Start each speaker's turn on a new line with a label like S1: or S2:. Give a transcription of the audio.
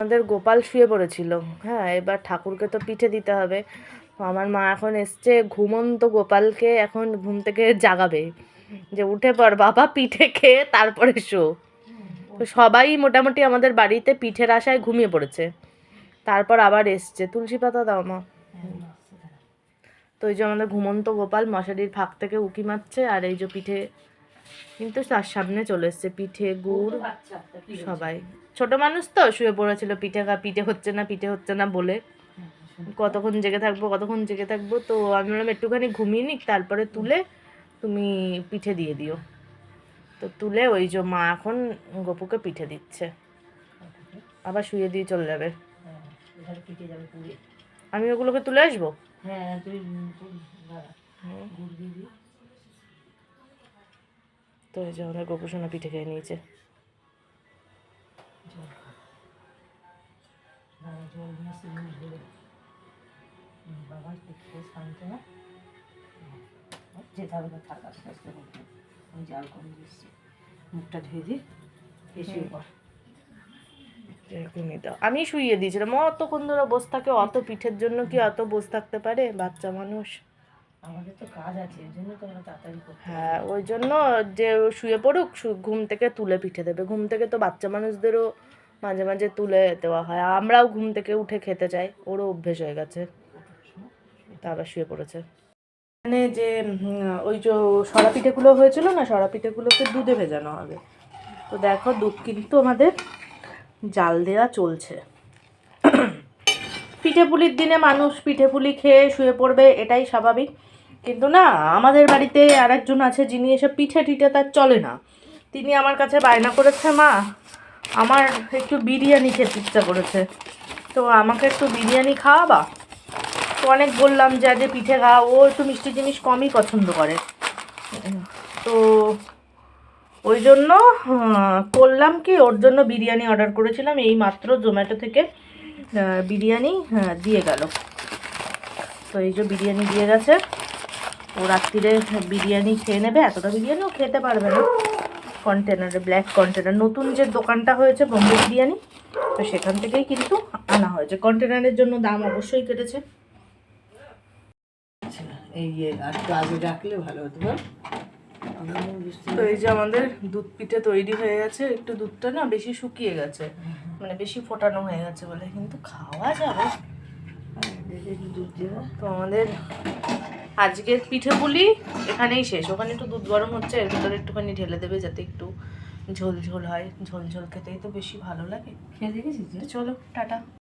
S1: আমাদের গোপাল শুয়ে পড়েছিল। হ্যাঁ, এবার ঠাকুরকে তো পিঠে দিতে হবে। তো আমার মা এখন এসছে ঘুমন্ত গোপালকে এখন ঘুম থেকে জাগাবে, যে উঠে পড় বাবা, পিঠে খেয়ে তারপরে শো। তো সবাই মোটামুটি আমাদের বাড়িতে পিঠের আশায় ঘুমিয়ে পড়েছে। তারপর আবার এসছে। তুলসী পাতা দাও মা। তো এই যে আমাদের ঘুমন্ত গোপাল মশারির ফাঁক থেকে উঁকি মারছে, আর এই যে পিঠে কিন্তু তার সামনে চলে এসছে, পিঠে গুড় সবাই। ছোট মানুষ তো শুয়ে পড়েছিল, পিঠে হচ্ছে না বলে কতক্ষণ জেগে থাকবো। তো আমি বললাম একটুখানি ঘুমিয়ে নিক, তারপরে তুলে তুমি পিঠে দিয়ে দিও। তো তুলে ওই যে মা এখন গপুকে পিঠে দিচ্ছে, আবার শুয়ে দিয়ে চলে যাবে। আমি ওগুলোকে তুলে আসবো। তো এই যে আমাদের গপু সোনা পিঠে খেয়ে নিয়েছে।
S2: মুখটা ধুয়ে দিই,
S1: আমি শুইয়ে দিয়েছিলাম। অতক্ষণ ধরে বসে থাকে, অত পিঠের জন্য কি অত বসে থাকতে পারে বাচ্চা মানুষ?
S2: আমাদের তো কাজ আছে, এই জন্য তোমরা তাড়াতাড়ি করতে।
S1: হ্যাঁ, ওই জন্য যে শুয়ে পড়ুক, ঘুম থেকে তুলে পিঠে দেবে। ঘুম থেকে তো বাচ্চা মানুষদেরও মাঝে মাঝে তুলে দেওয়া হয়। আমরাও ঘুম থেকে উঠে খেতে চাই, ওরও অভ্যেস হয়ে গেছে। তা আবার শুয়ে পড়েছে। মানে যে ওই যে সরা পিঠেগুলো হয়েছিল না, সরা পিঠেগুলোকে দুধে ভেজানো হবে। তো দেখো, দুধ কিন্তু আমাদের জাল দেওয়া চলছে। পিঠে পুলির দিনে মানুষ পিঠে পুলি খেয়ে শুয়ে পড়বে, এটাই স্বাভাবিক। কিন্তু না, আমাদের বাড়িতে আরেকজন আছে যিনি এসব পিঠে টিঠে তার চলে না। তিনি আমার কাছে বায়না করেছে, মা আমার একটু বিরিয়ানি খেতে ইচ্ছা করেছে, তো আমাকে একটু বিরিয়ানি খাওয়াবা। তো অনেক বললাম যে আজ পিঠে খাওয়া, ও একটু মিষ্টি জিনিস কমই পছন্দ করে। তো ওই জন্য করলাম কি, ওর জন্য বিরিয়ানি অর্ডার করেছিলাম। এই মাত্র জোম্যাটো থেকে বিরিয়ানি দিয়ে গেল। তো এই যে বিরিয়ানি দিয়ে গেছে, ও রাত্রিরে বিরিয়ানি খেয়ে নেবে। এতটা বিরিয়ানিও খেতে পারবে না। কন্টেনারে, ব্ল্যাক কন্টেনার, নতুন যে দোকানটা হয়েছে বোম্বে বিরিয়ানি, তো সেখান থেকেই কিন্তু আনা হয়েছে। কন্টেনারের জন্য দাম অবশ্যই কেটেছে।
S2: এই আর একটু আগে রাখলে ভালো হতো।
S1: তো এই যে আমাদের দুধ পিঠে তৈরি হয়ে গেছে। একটু দুধটা না বেশি শুকিয়ে গেছে, মানে বেশি ফোটানো হয়ে গেছে বলে, কিন্তু খাওয়া যাবে। তো আমাদের আজকের পিঠে পুলি এখানেই শেষ। ওখানে একটু দুধ গরম হচ্ছে, এর ভিতরে একটুখানি ঢেলে দেবে যাতে একটু ঝোল ঝোল হয়। ঝোল ঝোল খেতেই তো বেশি ভালো লাগে।
S2: খেয়ে দেখেছিস?
S1: চলো টাটা।